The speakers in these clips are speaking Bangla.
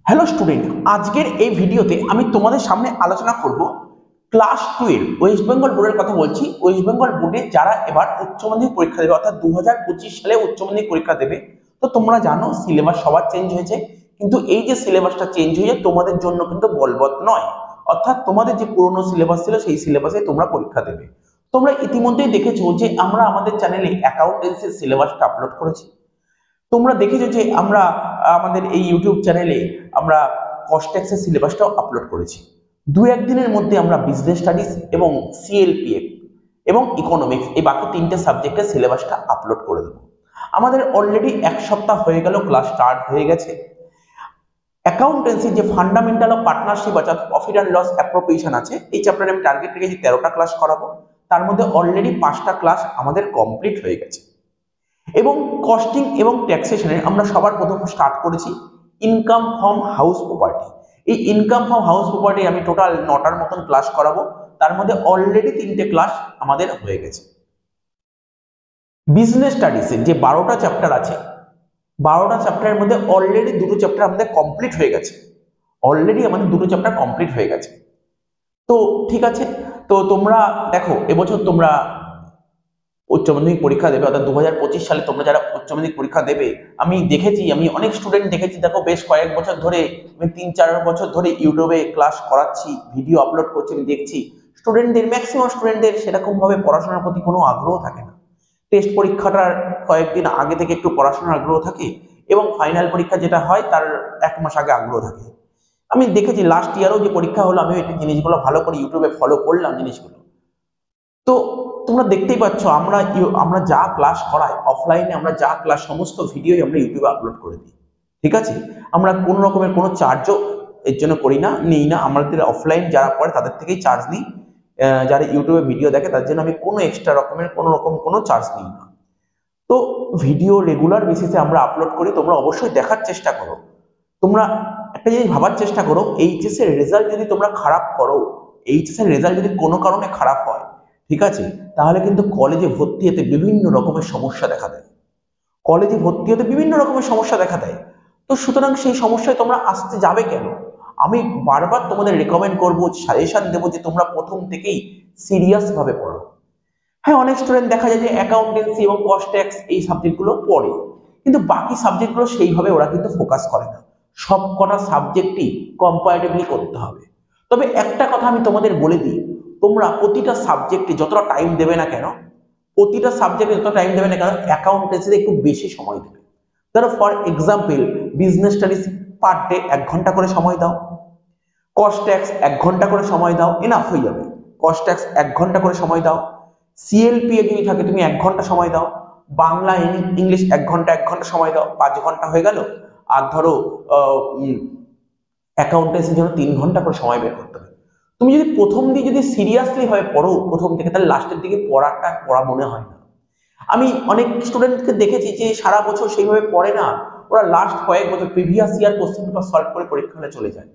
হ্যালো স্টুডেন্ট, আজকের এই ভিডিওতে আমি তোমাদের সামনে আলোচনা করব ক্লাস 12 ওয়েস্ট বেঙ্গল বোর্ডের কথা বলছি। ওয়েস্ট বেঙ্গল বোর্ডে যারা এবার উচ্চ মাধ্যমিক পরীক্ষা দেবে অর্থাৎ 2025 সালে উচ্চ মাধ্যমিক পরীক্ষা দেবে, তো তোমরা জানো সিলেবাস সবার চেঞ্জ হয়েছে, কিন্তু এই যে সিলেবাসটা চেঞ্জ হয়েছে তোমাদের জন্য কিন্তু বলবৎ নয়। অর্থাৎ তোমাদের যে পুরনো সিলেবাস ছিল সেই সিলেবাসে তোমরা পরীক্ষা দেবে। তোমরা ইতিমধ্যেই দেখেছো যে আমরা আমাদের চ্যানেলে অ্যাকাউন্টেন্সির সিলেবাসটা আপলোড করেছি। তোমরা দেখেছো যে আমরা আমাদের এই ইউটিউব চ্যানেলে আমরা কস্ট ট্যাক্সের সিলেবাসটাও আপলোড করেছি। দু একদিনের মধ্যে আমরা বিজনেস স্টাডিজ এবং সিএলপিএফ এবং ইকোনমিক্স এই বাকি তিনটে সাবজেক্টের সিলেবাসটা আপলোড করে দেবো। আমাদের অলরেডি এক সপ্তাহ হয়ে গেল, ক্লাস স্টার্ট হয়ে গেছে। অ্যাকাউন্টেন্সি যে ফান্ডামেন্টাল অফ পার্টনারশিপ অর্থাৎ প্রফিট অ্যান্ড লস অ্যাপ্রোপ্রিয়েশন আছে, এই চ্যাপ্টারে আমি টার্গেট রেখেছি 13টা ক্লাস করাবো। তার মধ্যে অলরেডি 5টা ক্লাস আমাদের কমপ্লিট হয়ে গেছে। এবং কস্টিং এবং ট্যাক্সেশনে আমরা সবার প্রথম স্টার্ট করেছি ইনকাম ফ্রম হাউস প্রপার্টি। এই ইনকাম ফ্রম হাউস প্রপার্টি আমি টোটাল 9টার মতন ক্লাস করাবো। তার মধ্যে অলরেডি 3টে ক্লাস আমাদের হয়ে গেছে। বিজনেস স্টাডিজের যে 12টা চ্যাপ্টার আছে, 12টা চ্যাপ্টারের মধ্যে অলরেডি 2টো চ্যাপ্টার আমাদের কমপ্লিট হয়ে গেছে। অলরেডি আমাদের 2টো চ্যাপ্টার কমপ্লিট হয়ে গেছে। তো ঠিক আছে, তো তোমরা দেখো এবছর তোমরা উচ্চ মাধ্যমিক পরীক্ষা দেবে অর্থাৎ 2025 সালে তোমরা যারা উচ্চ মাধ্যমিক পরীক্ষা দেবে, আমি দেখেছি, আমি অনেক স্টুডেন্ট দেখেছি, দেখো বেশ কয়েক বছর ধরে আমি 3-4 বছর ধরে ইউটিউবে ক্লাস করাচ্ছি, ভিডিও আপলোড করছি, আমি দেখছি স্টুডেন্টদের ম্যাক্সিমাম স্টুডেন্টদের সেরকম ভাবে পড়াশোনার প্রতি কোনো আগ্রহ থাকে না। টেস্ট পরীক্ষাটার কয়েকদিন আগে থেকে একটু পড়াশোনার আগ্রহ থাকে এবং ফাইনাল পরীক্ষা যেটা হয় তার 1 মাস আগে আগ্রহ থাকে। আমি দেখেছি লাস্ট ইয়ারও যে পরীক্ষা হলো, আমি এই জিনিসগুলো ভালো করে ইউটিউবে ফলো করলাম জিনিসগুলো। তো তোমরা দেখতেই পাচ্ছ আমরা যা ক্লাস করাই অফলাইনে, আমরা যা ক্লাস সমস্ত ভিডিওই আমরা ইউটিউবে আপলোড করে দিই। ঠিক আছে, আমরা কোনো রকমের কোনো চার্জও এর জন্য করি না, নিই না। আমাদের অফলাইন যারা পড়ে তাদের থেকেই চার্জ নিই। যারা ইউটিউবে ভিডিও দেখে তার জন্য আমি কোনো এক্সট্রা রকমের কোনো চার্জ নিই না। তো ভিডিও রেগুলার বেসিসে আমরা আপলোড করি, তোমরা অবশ্যই দেখার চেষ্টা করো। তোমরা একটা জিনিস ভাবার চেষ্টা করো, এইচএস এর রেজাল্ট যদি তোমরা খারাপ করো, এইচএস এর রেজাল্ট যদি কোনো কারণে খারাপ হয়, ঠিক আছে, তাহলে কিন্তু কলেজে ভর্তি হতে বিভিন্ন রকমের সমস্যা দেখা দেয়। কলেজে ভর্তি হতে বিভিন্ন রকমের সমস্যা দেখা দেয়। তো সুতরাং সেই সমস্যায় তোমরা আসতে যাবে কেন? আমি বারবার তোমাদের রেকমেন্ড করবো, সাজেশন দেবো যে তোমরা প্রথম থেকেই সিরিয়াস ভাবে পড়ো। হ্যাঁ, অনেক স্টুডেন্ট দেখা যায় যে অ্যাকাউন্টেন্সি এবং কস্ট ট্যাক্স এই সাবজেক্টগুলো পড়ে, কিন্তু বাকি সাবজেক্টগুলো সেইভাবে ওরা কিন্তু ফোকাস করে না। সব কটা সাবজেক্টই কম্পারেটিভলি করতে হবে। তবে একটা কথা আমি তোমাদের বলে দিই, তোমরা প্রতিটা সাবজেক্টে যতটা টাইম দেবে না কেন, প্রতিটা সাবজেক্টে যতটা টাইম দেবে না কেন, অ্যাকাউন্টেন্সিতে একটু বেশি সময় দেবে। ধরো for example, business studies per day 1 ঘন্টা করে সময় দাও, কস্ট ট্যাক্স 1 ঘন্টা করে সময় দাও, এনাফ হয়ে যাবে। কস্ট ট্যাক্স 1 ঘন্টা করে সময় দাও, সিএলপিএ যদি থাকে তুমি 1 ঘন্টা সময় দাও, বাংলা ইংলিশ 1 ঘন্টা সময় দাও, 5 ঘন্টা হয়ে গেল। আর ধরো অ্যাকাউন্টেন্সির জন্য 3 ঘন্টা করে সময় বের করতে হবে। তুমি যদি প্রথম দিকে যদি সিরিয়াসলি ভাবে পড়ো প্রথম থেকে, তাহলে লাস্টের দিকে পড়া মনে হয় না। আমি অনেক স্টুডেন্টকে দেখেছি যে সারা বছর সেইভাবে পড়ে না, ওরা লাস্ট কয়েক বছর previous year question paper solve করে পরীক্ষা হলে চলে যায়।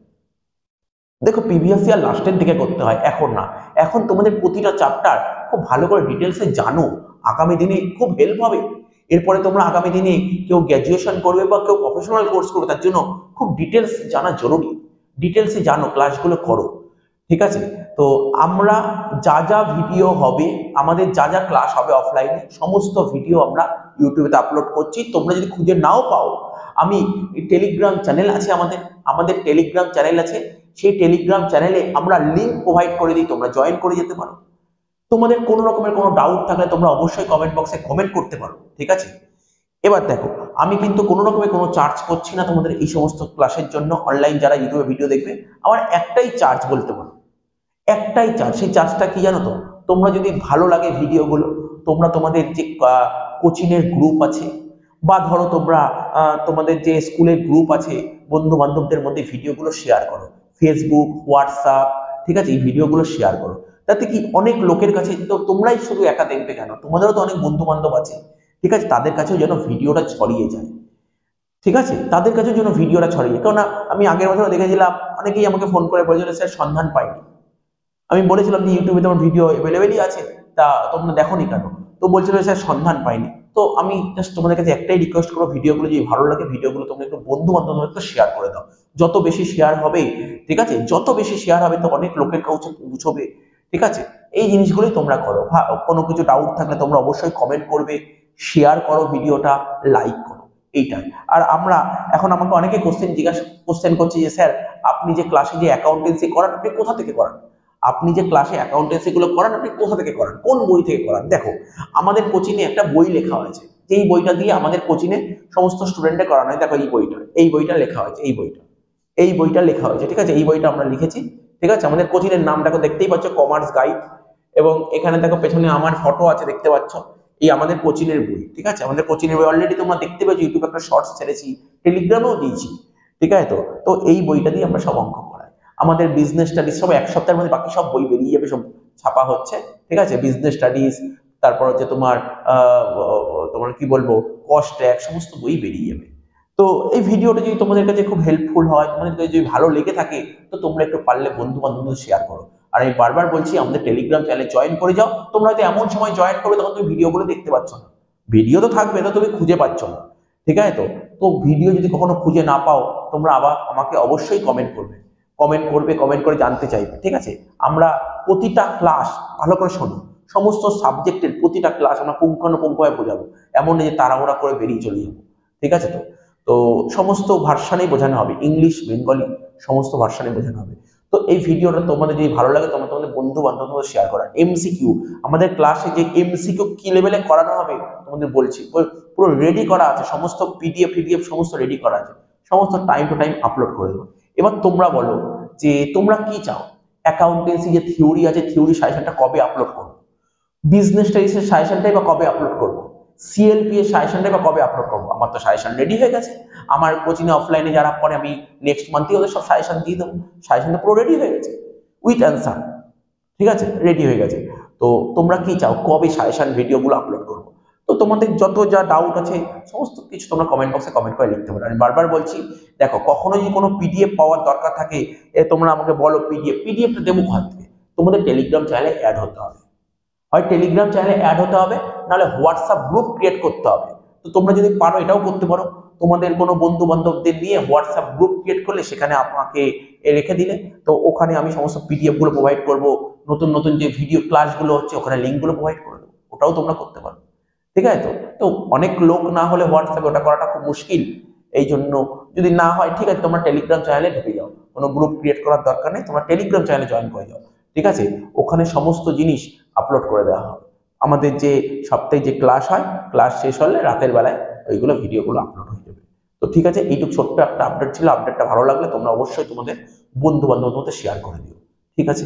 দেখো, প্রিভিয়াস ইয়ার লাস্টের দিকে করতে হয়, এখন না। এখন তোমাদের প্রতিটা চ্যাপ্টার খুব ভালো করে ডিটেলসে জানো, আগামী দিনে খুব হেল্প হবে। এরপরে তোমরা আগামী দিনে কেউ গ্র্যাজুয়েশন করবে বা কেউ প্রফেশনাল কোর্স করবে, তার জন্য খুব ডিটেলস জানা জরুরি। ডিটেলসে জানো, ক্লাসগুলো করো। ঠিক আছে, তো আমরা যা ভিডিও হবে, আমাদের যা ক্লাস হবে অফলাইনে, সমস্ত ভিডিও আমরা ইউটিউবে আপলোড করছি। তোমরা যদি খুঁজে নাও পাও, আমি টেলিগ্রাম চ্যানেল আছে, আমাদের টেলিগ্রাম চ্যানেল আছে, সেই টেলিগ্রাম চ্যানেলে আমরা লিংক প্রোভাইড করে দিই, তোমরা জয়েন করে যেতে পারো। তোমাদের কোনো রকমের কোনো ডাউট থাকলে তোমরা অবশ্যই কমেন্ট বক্সে কমেন্ট করতে পারো। ঠিক আছে, এবার দেখো, আমি কিন্তু কোনো রকমের কোনো চার্জ করছি না তোমাদের এই সমস্ত ক্লাসের জন্য। অনলাইন যারা ইউটিউবে ভিডিও দেখবে, আমার একটাই চার্জ বলতে পারো, একটাই চার্জ। সেই চার্জটা কি জানো তো? তোমরা যদি ভালো লাগে ভিডিওগুলো, তোমরা তোমাদের যে কোচিং এর গ্রুপ আছে, বা ধরো তোমরা তোমাদের যে স্কুলের গ্রুপ আছে, বন্ধু বান্ধবদের মধ্যে ভিডিওগুলো শেয়ার করো, ফেসবুক, হোয়াটসঅ্যাপ, ঠিক আছে, এই ভিডিওগুলো শেয়ার করো। তাতে কি অনেক লোকের কাছে, তো তোমরাই শুধু একা দেখবে কেন, তোমাদেরও তো অনেক বন্ধু বান্ধব আছে, ঠিক আছে, তাদের কাছেও যেন ভিডিওটা ছড়িয়ে যায়। ঠিক আছে, তাদের কাছেও যেন ভিডিওটা ছড়িয়ে যায়। কেননা আমি আগের বছর দেখেছিলাম অনেকেই আমাকে ফোন করে বলেছিল, স্যার সন্ধান পাইনি। আমি বলেছিলাম যে ইউটিউবে তোমার ভিডিও অ্যাভেলেবেলই আছে, তা তোমরা দেখোনি কেন? তো বলছিল স্যার সন্ধান পাইনি। তো আমি জাস্ট তোমাদের কাছে একটাই রিকোয়েস্ট করবো, ভিডিওগুলো যদি ভালো লাগে, ভিডিওগুলো তোমরা একটু বন্ধু বান্ধবদের একটু শেয়ার করে দাও। যত বেশি শেয়ার হবে, ঠিক আছে, যত বেশি শেয়ার হবে তো অনেক লোকের কাছে পৌঁছবে, ঠিক আছে। এই জিনিসগুলোই তোমরা করো। কোনো কিছু ডাউট থাকলে তোমরা অবশ্যই কমেন্ট করবে, শেয়ার করো ভিডিওটা, লাইক করো, এইটাই। আর আমরা এখন আমাকে অনেকে কোশ্চেন করছে যে স্যার আপনি যে ক্লাসে যে অ্যাকাউন্টেন্সি করান আপনি কোথা থেকে করান, আপনি যে ক্লাসে অ্যাকাউন্টেন্সি গুলো করান আপনি কোথা থেকে করান, কোন বই থেকে করান। দেখো আমাদের কোচিংয়ে একটা বই লেখা হয়েছে, যেই বইটা দিয়ে আমাদের কোচিংয়ে সমস্ত স্টুডেন্টে করানো হয়। দেখো এই বইটা লেখা হয়েছে, এই বইটা লেখা হয়েছে, ঠিক আছে, এই বইটা আমরা লিখেছি, ঠিক আছে। আমাদের কোচিংয়ের নামটাকে দেখতেই পাচ্ছ, কমার্স গাইড, এবং এখানে দেখো পেছনে আমার ফটো আছে, দেখতে পাচ্ছ, এই আমাদের কোচিংয়ের বই, ঠিক আছে। আমাদের কোচিংয়ের বই অলরেডি তোমরা দেখতে পেয়েছো, ইউটিউবে একটা শর্টস ছেড়েছি, টেলিগ্রামেও দিয়েছি, ঠিক আছে। তো এই বইটা দিয়ে আমরা সব অঙ্ক করাই। আমাদের বিজনেস স্টাডিজ সব এক সপ্তাহের মধ্যে বাকি সব বই বেরিয়ে যাবে, সব ছাপা হচ্ছে, ঠিক আছে। বিজনেস স্টাডিজ, তারপর হচ্ছে তোমার তোমার কি বলবো, কস্ট ট্যাগ, সমস্ত বই বেরিয়ে যাবে। তো এই ভিডিওটা যদি তোমাদের কাছে খুব হেল্পফুল হয়, তোমাদের কাছে যদি ভালো লেগে থাকে, তো তোমরা একটু পারলে বন্ধু বান্ধবদের শেয়ার করো। আর আমি বারবার বলছি আমাদের টেলিগ্রাম চ্যানেলে জয়েন করে যাও। তোমরা হয়তো এমন সময় জয়েন করবে তখন তুমি ভিডিওগুলো দেখতে পাচ্ছ না, ভিডিও তো থাকবে, তো তুমি খুঁজে পাচ্ছ না, ঠিক আছে। তো ভিডিও যদি কখনো খুঁজে না পাও, তোমরা আবার আমাকে অবশ্যই কমেন্ট করে জানতে চাইবে, ঠিক আছে। আমরা প্রতিটা ক্লাস, ভালো করে শোনো, সমস্ত সাবজেক্টের প্রতিটা ক্লাস আমরা পুঙ্খানুপুঙ্খভাবে বোঝাবো। এমন নেই যে তাড়াহুড়া করে বেরিয়ে চলে যাবো, ঠিক আছে। তো সমস্ত ভার্সানেই বোঝানো হবে, ইংলিশ, বেঙ্গলি, সমস্ত ভার্সানে বোঝানো হবে। তো এই ভিডিওটা তোমাদের যদি ভালো লাগে তোমরা তোমাদের বন্ধু বান্ধবদের শেয়ার করা। এমসিকিউ, আমাদের ক্লাসে যে এমসিকিউ কি লেভেলে করানো হবে তোমাদের বলছি, পুরো রেডি করা আছে, সমস্ত পিডিএফ সমস্ত রেডি করা আছে, সমস্ত টাইম টু টাইম আপলোড করে দেবো। এবার তোমরা বলো যে তোমরা কি চাও, অ্যাকাউন্টেন্সি যে থিওরি আছে, থিওরি সাজেশনটা কবে আপলোড করবো, বিজনেস স্টাডিজের সাজেশনটাই বা কবে আপলোড করবো, সিএলপি এর সাজেশনটাই বা কবে আপলোড করবো। আমার তো সাজেশন রেডি হয়ে গেছে, আমার কোচিং অফলাইনে যারা পরে আমি নেক্সট মান্থে ওদের সব সাজেশন দিয়ে দেবো, সাজেশন তো পুরো রেডি হয়ে গেছে উইথ অ্যান্সার, ঠিক আছে, রেডি হয়ে গেছে। তো তোমরা কি চাও, কবে সাজেশন ভিডিওগুলো আপলোড করবো। তো তোমাদের যত যা ডাউট আছে সমস্ত কিছু তোমরা কমেন্ট বক্সে কমেন্ট করে লিখতে পারো। আমি বারবার বলছি, দেখো কখনো যদি কোনো পিডিএফ পাওয়ার দরকার থাকে, তোমরা আমাকে বলো পিডিএফটা দেবো কোথা থেকে, তোমাদের টেলিগ্রাম চ্যানেলে অ্যাড হতে হবে, হয় টেলিগ্রাম চ্যানেলে অ্যাড হতে হবে, নাহলে হোয়াটসঅ্যাপ গ্রুপ ক্রিয়েট করতে হবে। তো তোমরা যদি পারো এটাও করতে পারো, তোমাদের কোনো বন্ধু বান্ধবদের নিয়ে হোয়াটসঅ্যাপ গ্রুপ ক্রিয়েট করলে সেখানে আপনাকে রেখে দিলে, তো ওখানে আমি সমস্ত পিডিএফ গুলো প্রোভাইড করবো, নতুন নতুন যে ভিডিও ক্লাসগুলো হচ্ছে ওখানে লিঙ্কগুলো প্রোভাইড করে দেবো, ওটাও তোমরা করতে পারো, ঠিক আছে। তো অনেক লোক না হলে হোয়াটসঅ্যাপে ওটা করাটা খুব মুশকিল, এই জন্য যদি না হয় ঠিক আছে তোমরা টেলিগ্রাম চ্যানেলে ঢুকে যাও, কোনো গ্রুপ ক্রিয়েট করার দরকার নেই, তোমরা টেলিগ্রাম চ্যানেলে জয়েন করে যাও, ঠিক আছে। ওখানে সমস্ত জিনিস আপলোড করে দেওয়া হবে। আমাদের যে সপ্তাহে যে ক্লাস হয়, ক্লাস শেষ হলে রাতের বেলায় ওইগুলো ভিডিওগুলো আপলোড হয়ে যাবে। তো ঠিক আছে, এইটুকু ছোট্ট একটা আপডেট ছিল, আপডেটটা ভালো লাগলে তোমরা অবশ্যই তোমাদের বন্ধু বান্ধবদের মধ্যে শেয়ার করে দিও, ঠিক আছে।